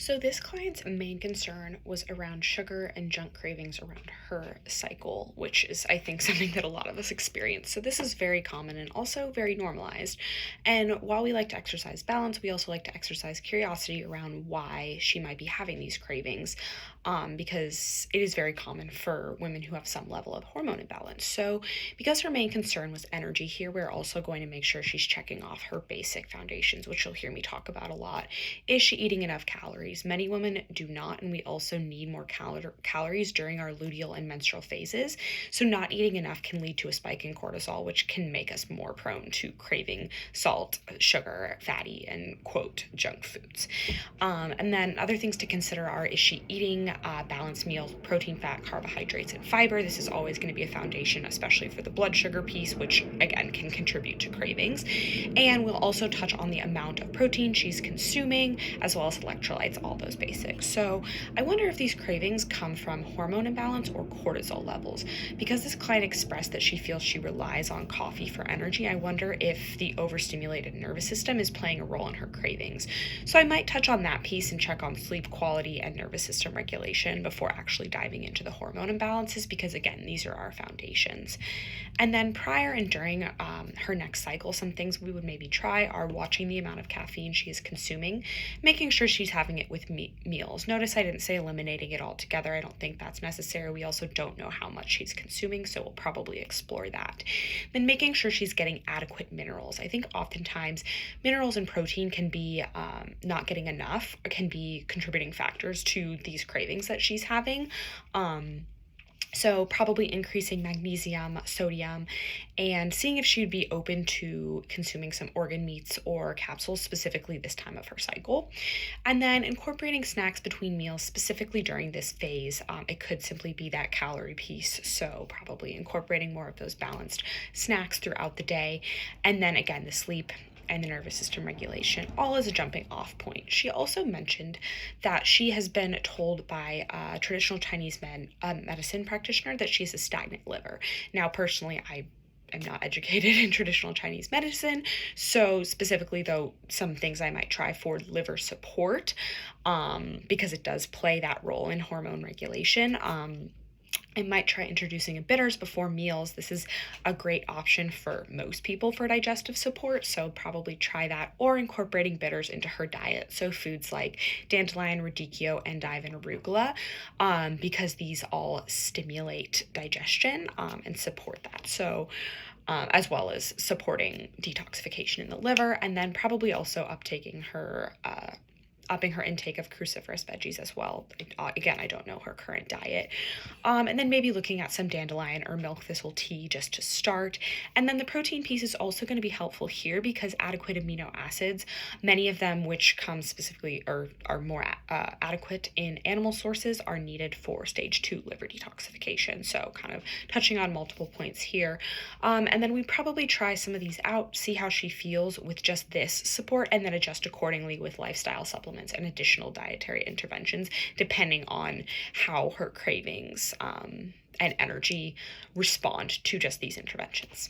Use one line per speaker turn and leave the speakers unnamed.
So this client's main concern was around sugar and junk cravings around her cycle, which is, I think, something that a lot of us experience. So this is very common and also very normalized. And while we like to exercise balance, we also like to exercise curiosity around why she might be having these cravings, because it is very common for women who have some level of hormone imbalance. So because her main concern was energy here, we're also going to make sure she's checking off her basic foundations, which you'll hear me talk about a lot. Is she eating enough calories? Many women do not, and we also need more calories during our luteal and menstrual phases. So not eating enough can lead to a spike in cortisol, which can make us more prone to craving salt, sugar, fatty, and quote, junk foods. And then other things to consider are, is she eating balanced meals, protein, fat, carbohydrates, and fiber? This is always going to be a foundation, especially for the blood sugar piece, which again can contribute to cravings. And we'll also touch on the amount of protein she's consuming, as well as electrolytes, all those basics. So I wonder if these cravings come from hormone imbalance or cortisol levels. Because this client expressed that she feels she relies on coffee for energy, I wonder if the overstimulated nervous system is playing a role in her cravings. So I might touch on that piece and check on sleep quality and nervous system regulation before actually diving into the hormone imbalances, because again, these are our foundations. And then prior and during her next cycle, some things we would maybe try are watching the amount of caffeine she is consuming, making sure she's having it with meals. Notice I didn't say eliminating it altogether. I don't think that's necessary. We also don't know how much she's consuming, so we'll probably explore that. Then making sure she's getting adequate minerals. I think oftentimes minerals and protein can be not getting enough, or can be contributing factors to these cravings that she's having. So probably increasing magnesium, sodium, and seeing if she would be open to consuming some organ meats or capsules, specifically this time of her cycle. And then incorporating snacks between meals, specifically during this phase. It could simply be that calorie piece, so probably incorporating more of those balanced snacks throughout the day. And then again, the sleep and the nervous system regulation, all as a jumping off point. She also mentioned that she has been told by a traditional Chinese medicine practitioner that she has a stagnant liver. Now, personally, I am not educated in traditional Chinese medicine, so specifically though, some things I might try for liver support, because it does play that role in hormone regulation. I might try introducing bitters before meals. This is a great option for most people for digestive support, so probably try that, or incorporating bitters into her diet. So foods like dandelion, radicchio, endive, and arugula, because these all stimulate digestion and support that. So as well as supporting detoxification in the liver, and then probably also upping her intake of cruciferous veggies as well. Again, I don't know her current diet. And then maybe looking at some dandelion or milk thistle tea just to start. And then the protein piece is also going to be helpful here because adequate amino acids, many of them which come specifically or are more adequate in animal sources, are needed for stage 2 liver detoxification. So kind of touching on multiple points here. And then we probably try some of these out, see how she feels with just this support, and then adjust accordingly with lifestyle supplements and additional dietary interventions, depending on how her cravings and energy respond to just these interventions.